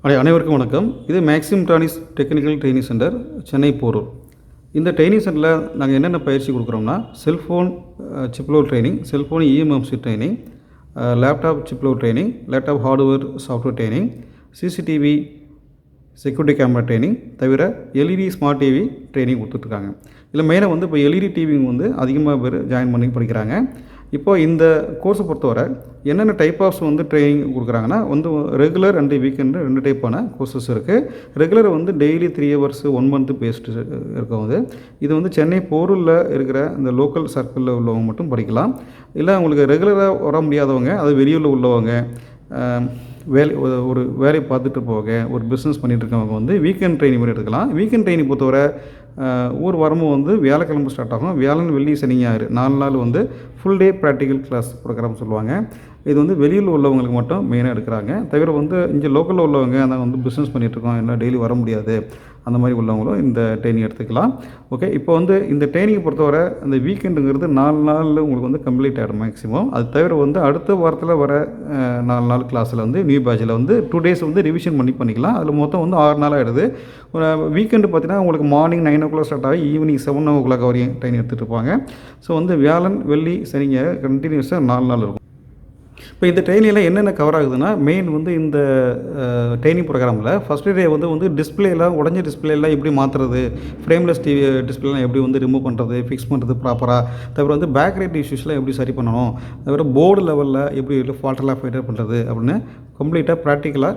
அனைவருக்கும் வணக்கம். இது மேக்ஸிம் டானிஸ் technical training centre, Chennai Porur. இந்த ட்ரெய்னிங் சென்டரில் நாங்கள் என்னென்ன பயிற்சி கொடுக்குறோம்னா, cellphone chip level training, cellphone eMMC training, laptop chip level training, laptop hardware software training, CCTV security camera training தவிர எல்இடி ஸ்மார்ட் டிவி ட்ரெய்னிங் கொடுத்துட்ருக்காங்க. இதில் மெயினாக வந்து இப்போ எல்இடி டிவிங்க வந்து அதிகமாக பேர் ஜாயின் பண்ணி படிக்கிறாங்க. இப்போது இந்த கோர்ஸை பொறுத்தவரை என்னென்ன டைப் ஆஃப்ஸ் வந்து ட்ரைனிங் கொடுக்குறாங்கன்னா வந்து ரெகுலர் அண்டு வீக்கெண்டு 2 டைப்பான கோர்சஸ் இருக்குது. ரெகுலர் வந்து டெய்லி 3 ஹவர்ஸ் 1 மந்த் பேஸ்டு இருக்கும். இது வந்து சென்னை போரூரில் இருக்கிற இந்த லோக்கல் சர்க்கிளில் உள்ளவங்க மட்டும் படிக்கலாம். இல்லை உங்களுக்கு ரெகுலராக வர முடியாதவங்க, அது வெளியூரில் உள்ளவங்க, ஒரு வேலையை பார்த்துட்டு போக ஒரு பிஸ்னஸ் பண்ணிகிட்டு இருக்கவங்க வந்து வீக்கெண்ட் ட்ரைனிங் மாதிரி எடுக்கலாம். வீக்கெண்ட் ட்ரைனிங் பொறுத்தவரை ஒவ்வொரு வாரமும் வந்து வியாழக்கிழமை ஸ்டார்ட் ஆகும். வியாழன், வெள்ளி, சனி, ஞாயிறு 4 நாள் வந்து full day practical class programme சொல்லுவாங்க. இது வந்து வெளியில் உள்ளவங்களுக்கு மட்டும் மெயினாக எடுக்கிறாங்க. தவிர வந்து இங்கே லோக்கலில் உள்ளவங்க அந்த வந்து பிஸ்னஸ் பண்ணிகிட்ருக்கோம், என்ன டெய்லி வர முடியாது, அந்த மாதிரி உள்ளவங்களும் இந்த ட்ரைனிங் எடுத்துக்கலாம். ஓகே, இப்போ வந்து இந்த ட்ரைனிங்கை பொறுத்தவரை இந்த வீக்கெண்டுங்கிறது 4 நாளில் உங்களுக்கு வந்து கம்ப்ளீட் ஆகிடும் மேக்ஸிமம். அது தவிர வந்து அடுத்த வாரத்தில் வர 4 நாள் கிளாஸில் வந்து நியூ பேட்சில் வந்து 2 டேஸ் வந்து ரிவிஷன் பண்ணிக்கலாம். அதில் மொத்தம் வந்து 6 நாள் ஆகிடுது. வீக்கெண்டு பார்த்தீங்கன்னா உங்களுக்கு மார்னிங் 9 o'clock ஸ்டார்ட் ஆகி ஈவினிங் 7 o'clock வரையும் ட்ரைனிங் எடுத்துகிட்டு இருப்பாங்க. ஸோ வந்து வியாழன், வெள்ளி, சனிங்க கண்டினியூஸாக 4 நாள் இருக்கும். இப்போ இந்த ட்ரெயினிங்கில் என்னென்ன கவர் ஆகுதுன்னா, மெயின் வந்து இந்த ட்ரைனிங் ப்ரோக்ராமில் ஃபஸ்ட் டே வந்து டிஸ்பிளேலாம் உடஞ்ச டிஸ்பிளேலாம் எப்படி மாற்றுறது, ஃப்ரேம்லெஸ் டிவி டிஸ்பிளேலாம் எப்படி வந்து ரிமூவ் பண்ணுறது, ஃபிக்ஸ் பண்ணுறது ப்ராப்பராக, தவிர வந்து பேக் லைட் இஷ்யூஸ்லாம் எப்படி சரி பண்ணணும், தவிர போர்டு லெவலில் எப்படி ஃபால்ட்டெல்லாம் ஃபைட்டர் பண்ணுறது அப்படின்னு கம்ப்ளீட்டாக ப்ராக்டிக்கலாக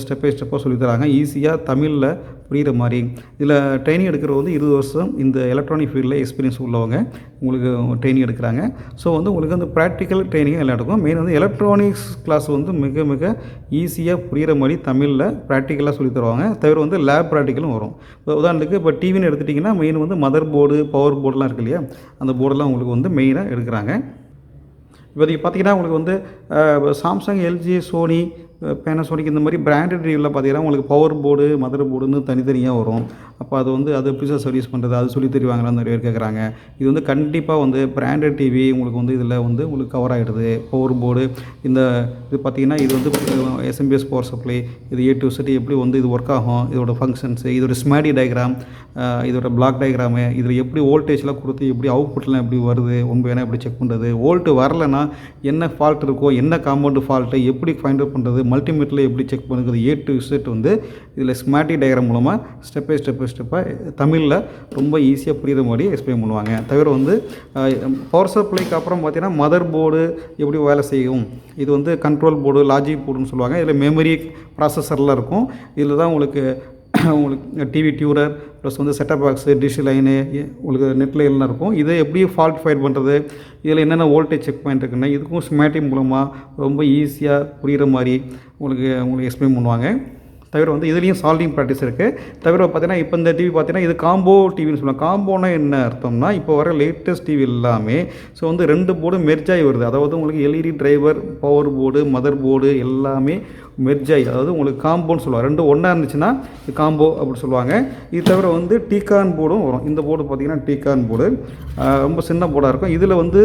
ஸ்டெப் பை ஸ்டெப்பாக சொல்லித்தராங்க. ஈஸியாக தமிழில் புரிகிற மாதிரி. இதில் ட்ரைனிங் எடுக்கிறது வந்து 20 வருஷம் இந்த எலக்ட்ரானிக் ஃபீல்டில் எக்ஸ்பீரியன்ஸ் உள்ளவங்க உங்களுக்கு ட்ரைனிங் எடுக்கிறாங்க. ஸோ வந்து உங்களுக்கு வந்து ப்ராக்டிக்கல் ட்ரைனிங் எல்லாம் எடுக்கும். மெயின் வந்து எலக்ட்ரானிக்ஸ் கிளாஸ் வந்து மிக மிக ஈஸியாக புரிகிற மாதிரி தமிழில் ப்ராக்டிக்கலாக சொல்லி தருவாங்க. தவிர வந்து லேப் ப்ராக்டிக்கலும் வரும். இப்போ உதாரணத்துக்கு இப்போ டிவின்னு எடுத்துட்டிங்கன்னா மெயின் வந்து மதர் போர்டு, பவர் போர்டெலாம் இருக்குது இல்லையா, அந்த போர்டெல்லாம் உங்களுக்கு வந்து மெயினாக எடுக்கிறாங்க. இப்போதைக்கு பார்த்திங்கன்னா உங்களுக்கு வந்து சாம்சங், எல்ஜி, சோனி, பேனாசோனிக் இந்த மாதிரி பிராண்டட் டிவியில் பார்த்தீங்கன்னா உங்களுக்கு பவர் போர்டு, மதர் போர்டுன்னு தனித்தனியாக வரும். அப்போ அது வந்து அது எப்படி சர்வீஸ் பண்ணுறது, அது சொல்லி தருவாங்களான்னு நிறைய பேர் கேட்குறாங்க. இது வந்து கண்டிப்பாக வந்து பிராண்டட் டிவி உங்களுக்கு வந்து இதில் வந்து உங்களுக்கு கவர் ஆகிடுது. பவர் போர்டு இது பார்த்திங்கன்னா இது வந்து எஸ்எம்பிஎஸ் பவர் சப்ளை, இது A to Z எப்படி வந்து இது ஒர்க் ஆகும், இதோட ஃபங்க்ஷன்ஸு, இதோட ஸ்மாடி டயக்ராம், இதோட பிளாக் டயக்ராமு, இதில் எப்படி வோல்டேஜ்லாம் கொடுத்து எப்படி அவுட்புட்லாம் எப்படி வருது, வேணால் எப்படி செக் பண்ணுறது, வோல்ட்டு வரலைன்னா என்ன ஃபால்ட் இருக்கோ, என்ன காம்பவுண்டு ஃபால்ட்டு எப்படி ஃபைண்ட் அவுட் பண்ணுறது, மல்டிமீட்டரில் எப்படி செக் பண்ணுறது, A to Z வந்து இதில் ஸ்மாட்டிக் டயக்ராம் மூலமாக ஸ்டெப் பை ஸ்டெப்பாக தமிழில் ரொம்ப ஈஸியாக புரிகிற மாதிரி எக்ஸ்பிளைன் பண்ணுவாங்க. தவிர வந்து பவர் சப்ளைக்கு அப்புறம் பார்த்திங்கன்னா மதர் போர்டு எப்படி வேலை செய்யும், இது வந்து கண்ட்ரோல் போர்டு, லாஜிக் போர்டுன்னு சொல்லுவாங்க. இதில் மெமரி ப்ராசஸர்லாம் இருக்கும். இதில் தான் உங்களுக்கு டிவி டியூரர் ப்ளஸ் வந்து செட்டப் பாக்ஸு, டிஷ் லைனு, உங்களுக்கு நெட் லைன்லாம் இருக்கும். இதை எப்படி ஃபால்ட் ஃபைட் பண்ணுறது, இதில் என்னென்ன வோல்டேஜ் செக் பாயிண்ட் இருக்குன்னா இதுக்கும் ஸ்மாட்டிக் மூலமாக ரொம்ப ஈஸியாக புரிகிற மாதிரி உங்களுக்கு எக்ஸ்பிளைன் பண்ணுவாங்க. தவிர வந்து இதுலேயும் சால்விங் ப்ராக்டிஸ் இருக்குது. தவிர பார்த்தீங்கன்னா இப்போ இந்த டிவி பார்த்தீங்கன்னா இது காம்போ டிவின்னு சொல்லுவாங்க. காம்போனா என்ன அர்த்தம்னா, இப்போ வர லேட்டஸ்ட் டிவி எல்லாமே ஸோ வந்து 2 போர்டு மெர்ஜாகி வருது. அதாவது உங்களுக்கு LED driver, power board, mother board எல்லாமே மெர்ஜாகி, அதாவது உங்களுக்கு காம்போன்னு சொல்லுவாங்க. 2 ஒன்றா இருந்துச்சுன்னா இது காம்போ அப்படின்னு சொல்லுவாங்க. இது தவிர வந்து டீகான் போர்டும் வரும். இந்த போர்டு பார்த்திங்கன்னா டீகான் போர்டு ரொம்ப சின்ன போர்டாக இருக்கும். இதில் வந்து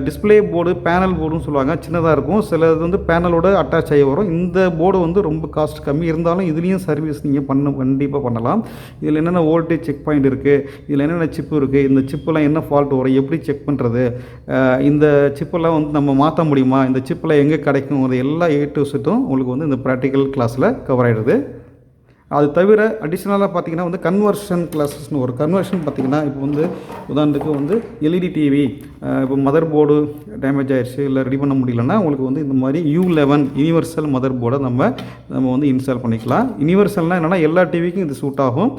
டிஸ்பிளே போர்டு, பேனல் போர்டுன்னு சொல்லுவாங்க, சின்னதாக இருக்கும். சிலது வந்து பேனலோட அட்டாச் ஆகி வரும். இந்த போர்டு வந்து ரொம்ப காஸ்ட் கம்மி, இருந்தாலும் இதுலேயும் சர்வீஸ் நீங்கள் கண்டிப்பாக பண்ணலாம். இதில் என்னென்ன வோல்டேஜ் செக் பாயிண்ட் இருக்குது, இதில் என்னென்ன சிப்பு இருக்குது, இந்த சிப்பெல்லாம் என்ன ஃபால்ட் வரும், எப்படி செக் பண்ணுறது, இந்த சிப்பெல்லாம் வந்து நம்ம மாற்ற முடியுமா, இந்த சிப்பெல்லாம் எங்கே கிடைக்கும், அது எல்லா A to Z உங்களுக்கு வந்து இந்த ப்ராக்டிக்கல் கிளாஸில் கவர் ஆகிடுது. அது தவிர அடிஷ்னலாக பார்த்திங்கன்னா வந்து கன்வர்ஷன் கிளாஸஸ்னு ஒரு கன்வர்ஷன் பார்த்திங்கன்னா இப்போ வந்து உதாரணத்துக்கு வந்து எல்இடி டிவி இப்போ மதர் போர்டு டேமேஜ் ஆகிடுச்சு, இல்லை ரெடி பண்ண முடியலன்னா உங்களுக்கு வந்து இந்த மாதிரி U11 யூனிவர்சல் மதர் போர்டை நம்ம வந்து இன்ஸ்டால் பண்ணிக்கலாம். யூனிவர்சல்னால் என்னென்னா எல்லா டிவிக்கும் இது சூட் ஆகும்.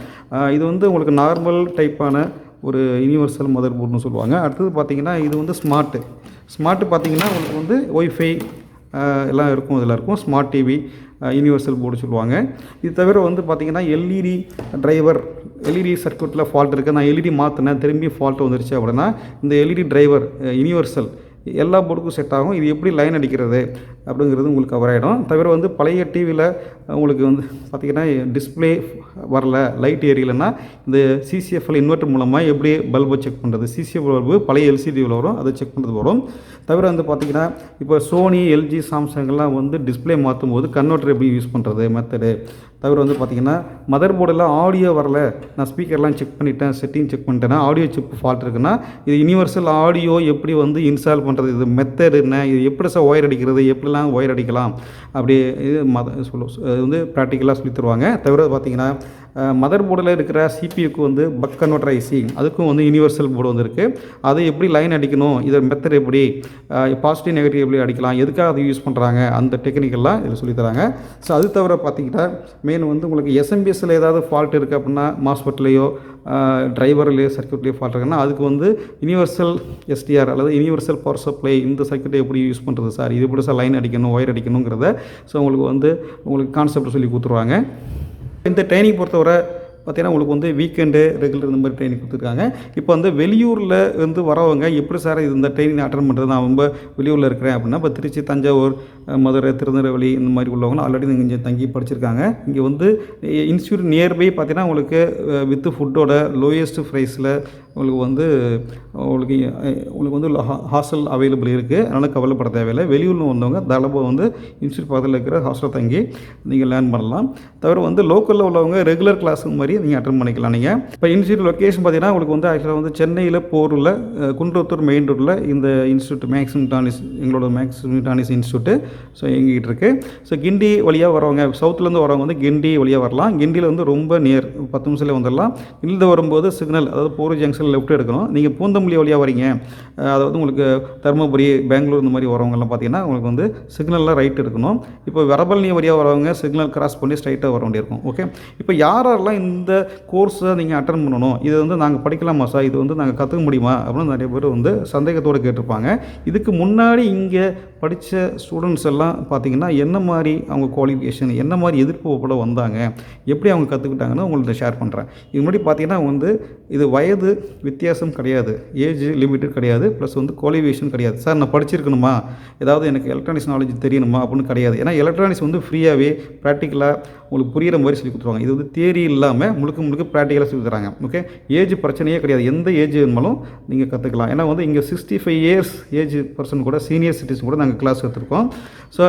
இது வந்து உங்களுக்கு நார்மல் டைப்பான ஒரு யூனிவர்சல் மதர் போர்டுன்னு சொல்லுவாங்க. அடுத்தது பார்த்திங்கன்னா இது வந்து ஸ்மார்ட்டு பார்த்திங்கன்னா உங்களுக்கு வந்து ஒய்ஃபை எல்லாம் இருக்கும். இதில் இருக்கும் ஸ்மார்ட் டிவி, யூனிவர்சல் போர்டு சொல்லுவாங்க. இது தவிர வந்து பார்த்திங்கன்னா எல்இடி டிரைவர், எல்இடி சர்க்யூட்டில் ஃபால்ட் இருக்குது, நான் எல்இடி மாற்றினேன் திரும்பி ஃபால்ட் வந்துருச்சு அப்படின்னா இந்த எல்இடி டிரைவர் யூனிவர்சல் எல்லா போர்டுக்கும் செட் ஆகும். இது எப்படி லைன் அடிக்கிறது அப்படிங்கிறது உங்களுக்கு கவர் ஆகிடும். தவிர வந்து பழைய டிவியில் உங்களுக்கு வந்து பார்த்திங்கன்னா டிஸ்பிளே வரல, லைட் ஏரியலைன்னா இந்த சிசிஎஃப்எல் இன்வெர்ட்டர் மூலமாக எப்படி பல்பை செக் பண்ணுறது, சிசிஎஃப் பல்பு பழைய எல்சிடியில் வரும், அதை செக் பண்ணுறது வரும். தவிர வந்து பார்த்திங்கன்னா இப்போ சோனி, எல்ஜி, சாம்சங்லாம் வந்து டிஸ்பிளே மாற்றும் போது கன்வெர்ட்டர் எப்படி யூஸ் பண்ணுறது மெத்தடு. தவிர வந்து பார்த்திங்கன்னா மதர் போர்டில் ஆடியோ வரல, நான் ஸ்பீக்கர்லாம் செக் பண்ணிட்டேன், செட்டிங் செக் பண்ணிட்டேன்னா ஆடியோ சிப் ஃபால்ட் இருக்குன்னா இது யூனிவர்சல் ஆடியோ எப்படி வந்து இன்ஸ்டால் பண்ணுறது, இது மெத்தட் என்ன, இது எப்படி சார் ஒயர் அடிக்கிறது, எப்படிலாம் ஒயர் அடிக்கலாம், அப்படி இது வந்து ப்ராக்டிக்கலாக சொல்லி தருவாங்க. தவிர பார்த்திங்கன்னா மதர் போர்டில் இருக்கிற சிபியூக்கு வந்து பக் கன்வெர்ட்டர் ஐசி, அதுக்கும் வந்து யூனிவர்சல் போர்டு வந்துருக்கு. அதை எப்படி லைன் அடிக்கணும், இதை மெத்தட் எப்படி பாசிட்டிவ் நெகட்டிவ் எப்படி அடிக்கலாம், எதுக்காக அதை யூஸ் பண்ணுறாங்க, அந்த டெக்னிக்கெல்லாம் இதில் சொல்லித்தராங்க. ஸோ அது தவிர பார்த்திங்கன்னா மெயின் வந்து உங்களுக்கு எஸ்எம்பிஎஸ்சில் ஏதாவது ஃபால்ட் இருக்குது அப்படின்னா மாஸ்பெட்லேயோ டிரைவர்லேயோ சர்க்யூட்லேயோ ஃபால்ட் இருக்குன்னா அதுக்கு வந்து யூனிவர்சல் எஸ்டிஆர் அல்லது யூனிவர்சல் பவர் சப்ளை இந்த சர்க்யூட்டை எப்படி யூஸ் பண்ணுறது சார், இது எப்படி சார் லைன் அடிக்கணும், ஒயர் அடிக்கணுங்கிறத ஸோ உங்களுக்கு கான்செப்ட் சொல்லி கொடுத்துருவாங்க. இந்த ட்ரைனிங் பொறுத்தவரை பார்த்திங்கன்னா உங்களுக்கு வந்து வீக்கெண்டு ரெகுலர் இந்த மாதிரி ட்ரைனிங் கொடுத்துருக்காங்க. இப்போ வந்து வெளியூரில் வந்து வரவங்க எப்படி சார் இந்த ட்ரைனிங் அட்டன் பண்ணுறது, நான் ரொம்ப வெளியூரில் இருக்கிறேன் அப்படின்னா இப்போ திருச்சி, தஞ்சாவூர், மதுரை, திருநெல்வேலி இந்த மாதிரி உள்ளவங்க ஆல்ரெடி நீங்கள் இங்கே தங்கி படிச்சிருக்காங்க. இங்கே வந்து இன்ஸ்டியூட் நியர்பை பார்த்திங்கன்னா உங்களுக்கு வித்து ஃபுட்டோட லோயஸ்ட் ப்ரைஸில் உங்களுக்கு வந்து ஹாஸ்டல் அவைலபிள் இருக்குது. அதனால் கவலைப்பட தேவையில்லை. வெளியூரில் வந்தவங்க தாராளமாக வந்து இன்ஸ்டியூட் பக்கத்தில் இருக்கிற ஹாஸ்டல் தங்கி நீங்கள் லேர்ன் பண்ணலாம். தவிர வந்து லோக்கலில் உள்ளவங்க ரெகுலர் கிளாஸ் மாதிரி நீங்கள் அட்டன் பண்ணிக்கலாம். நீங்கள் இப்போ இன்ஸ்டியூட் லொக்கேஷன் பார்த்தீங்கன்னா உங்களுக்கு வந்து ஆக்சுவலாக வந்து சென்னையில் போரூரில் குன்றத்தூர் மெயின் ரோட்டில் இந்த இன்ஸ்டியூட் எங்களோட மேக்ஸிமிட்டானிஸ் இன்ஸ்டியூட்டு ஸோ எங்கிட்ட இருக்குது. ஸோ கிண்டி வழியாக வரவங்க, சவுத்துலேருந்து வரவங்க வந்து கிண்டி வழியாக வரலாம். கிண்டியில் வந்து ரொம்ப நியர் 10 நிமிஷத்தில் வந்துடலாம். இருந்து வரும்போது சிக்னல், அதாவது போரூர் ஜங்ஷனில் லெஃப்ட் எடுக்கணும். நீங்கள் பூந்தமல்லி வழியாக வரீங்க, அதாவது உங்களுக்கு தருமபுரி, பெங்களூர் இந்த மாதிரி வரவங்கலாம் பார்த்தீங்கன்னா உங்களுக்கு வந்து சிக்னலில் ரைட் எடுக்கணும். இப்போ வரபழனி வழியாக வரவங்க சிக்னல் கிராஸ் பண்ணி ஸ்ட்ரைட்டாக வர வேண்டியிருக்கும். ஓகே, இப்போ யாரெல்லாம் இந்த கோர்ஸை நீங்கள் அட்டன் பண்ணணும், இது வந்து நாங்கள் படிக்கலாமா சார், இது வந்து நாங்கள் கற்றுக்க முடியுமா அப்படின்னு நிறைய பேர் வந்து சந்தேகத்தோடு கேட்டிருப்பாங்க. இதுக்கு முன்னாடி இங்கே படித்த ஸ்டூடெண்ட்ஸ் எல்லாம் பார்த்திங்கன்னா என்ன மாதிரி அவங்க குவாலிஃபிகேஷன், என்ன மாதிரி எதிர்ப்புப்பட வந்தாங்க, எப்படி அவங்க கற்றுக்கிட்டாங்கன்னு உங்கள்கிட்ட ஷேர் பண்ணுறேன். இது முன்னாடி பார்த்திங்கன்னா வந்து இது வயது வித்தியாசம் கிடையாது, ஏஜ் லிமிட்டட் கிடையாது, ப்ளஸ் வந்து குவாலிஃபிகேஷன் கிடையாது. சார் நான் படிச்சிருக்கணுமா, ஏதாவது எனக்கு எலக்ட்ரானிக்ஸ் நாலேஜ் தெரியணுமா அப்படின்னு கிடையாது. ஏன்னா எலக்ட்ரானிக்ஸ் வந்து ஃப்ரீயாகவே ப்ராக்டிக்கலாக உங்களுக்கு புரிகிற மாதிரி சொல்லி கொடுத்துருவாங்க. இது வந்து தியரி இல்லாமல் முழுக்க ப்ராக்டிக்கலாக சொல்லி தராங்க. ஓகே, ஏஜ் பிரச்சனையே கிடையாது, எந்த ஏஜ் வேணுமாலும் நீங்கள் கற்றுக்கலாம். ஏன்னா வந்து இங்கே 65 இயர்ஸ் ஏஜ் பர்சன் கூட, சீனியர் சிட்டிசன் கூட நாங்கள் கிளாஸ் எடுத்துருக்கோம். ஸோ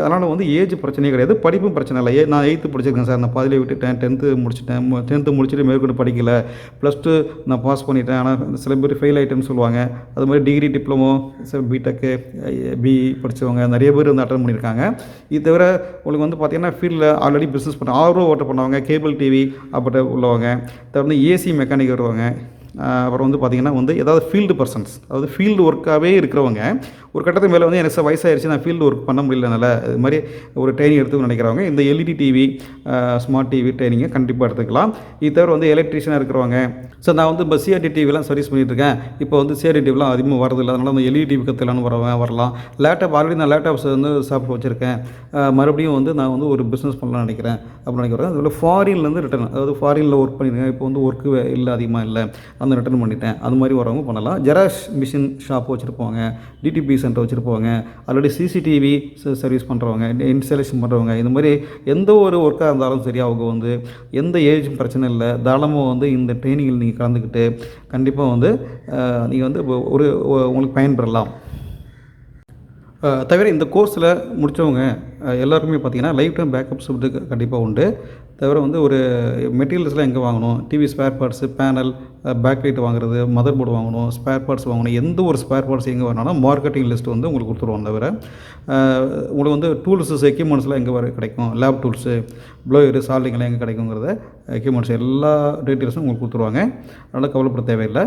அதனால் வந்து ஏஜ் பிரச்சனையே கிடையாது, படிப்பும் பிரச்சனை இல்லை. நான் 8th படிச்சிருக்கேன் சார், நான் பாதியிலே விட்டுட்டேன், 10th முடிச்சுட்டு மேற்கொண்டு படிக்கலை, +2 நான் பாஸ் பண்ணிட்டேன், ஆனால் சில பேர் ஃபெயில் ஆகிட்டேன்னு சொல்லுவாங்க. அது மாதிரி டிகிரி, டிப்ளமோ, பிடெக்கு, பிஇ படித்தவங்க நிறைய பேர் வந்து அட்டன் பண்ணியிருக்காங்க. இது தவிர உங்களுக்கு வந்து பார்த்திங்கன்னா ஃபீல்டில் ஆல்ரெடி பிஸ்னஸ் பண்ண ஆர்ஓ ஓட்ட பண்ணவங்க, கேபிள் டிவி அப்படி உள்ளவங்க, தவிர ஏசி மெக்கானிக் வருவாங்க. அப்புறம் வந்து பார்த்திங்கன்னா வந்து ஏதாவது ஃபீல்டு பர்சன்ஸ், அதாவது ஃபீல்டு ஒர்க்காகவே இருக்கிறவங்க, ஒரு கட்டத்துக்கு மேலே வந்து எனக்கு வயசாகிடுச்சு, நான் ஃபீல்டு ஒர்க் பண்ண முடியலனால இது மாதிரி ஒரு ட்ரைனிங் எடுத்துக்கணும்னு நினைக்கிறவங்க இந்த எல்இடி டிவி, ஸ்மார்ட் டிவி ட்ரைனிங்கை கண்டிப்பாக எடுத்துக்கலாம். இது தவிர வந்து எலக்ட்ரிஷியனாக இருக்கிறவங்க, ஸோ நான் வந்து இப்போ சிஆர்டி டிவிலாம் சர்வீஸ் பண்ணிகிட்ருக்கேன், இப்போ வந்து சிஆர்டி டிவிலாம் அதிகமாக வரதில்லை, அதனால் வந்து எல்இடி டிவி கற்றுக்கலான்னு வரலாம். லேப்டாப் ஆல்ரெடி நான் லேப்டாப்ஸ் வந்து சாப்பிட்டு வச்சுருக்கேன், மறுபடியும் வந்து நான் வந்து ஒரு பிஸ்னஸ் பண்ணலாம்னு நினைக்கிறேன் அப்படின்னு நினைக்கிறேன். அதில் ஃபாரின்லேருந்து ரிட்டர்ன், அதாவது ஃபாரினில் ஒர்க் பண்ணியிருக்கேன், இப்போ வந்து ஒர்க்கு இல்லை அதிகமாக இல்லை, அந்த ரிட்டர்ன் பண்ணிட்டேன், அது மாதிரி வரவங்க பண்ணலாம். ஜெராக்ஸ் மிஷின் ஷாப் வச்சுருப்பாங்க, டிடிபி சென்டர் வச்சுருப்பாங்க, ஆல்ரெடி சிசிடிவி சர்வீஸ் பண்ணுறவங்க, இன்ஸ்டாலேஷன் பண்ணுறவங்க, இந்த மாதிரி எந்த ஒரு ஒர்க்காக இருந்தாலும் சரி அவங்க வந்து எந்த ஏஜ் பிரச்சனை இல்லை, தாராளமாக வந்து இந்த ட்ரைனிங்கில் நீங்கள் கலந்துக்கிட்டு கண்டிப்பாக வந்து நீங்கள் வந்து உங்களுக்கு பயன்பெறலாம். தவிர இந்த கோர்ஸில் முடித்தவங்க எல்லாருக்குமே பார்த்திங்கன்னா லைஃப் டைம் பேக்கப்ஸ் வந்து கண்டிப்பாக உண்டு. தவிர வந்து ஒரு மெட்டீரியல்ஸ்லாம் எங்கே வாங்கணும், TV spare parts, panel, back light வாங்குறது, மதர் போர்டு வாங்கணும், ஸ்பேர் பார்ட்ஸ் வாங்கணும், எந்த ஒரு ஸ்பேர் பார்ட்ஸ் எங்கே வரணும்னா மார்க்கெட்டிங் லிஸ்ட் வந்து உங்களுக்கு கொடுத்துருவோம். தவிர உங்களுக்கு வந்து டூல்ஸஸ், எக்யூப்மெண்ட்ஸ்லாம் எங்கே கிடைக்கும், லேப் டூல்ஸு, ப்ளோயரு, சால்டிங்லாம் எங்கே கிடைக்குங்கிறத எக்யூப்மெண்ட்ஸ் எல்லா டீட்டெயில்ஸும் உங்களுக்கு கொடுத்துருவாங்க. அதனால் கவலைப்பட தேவையில்லை.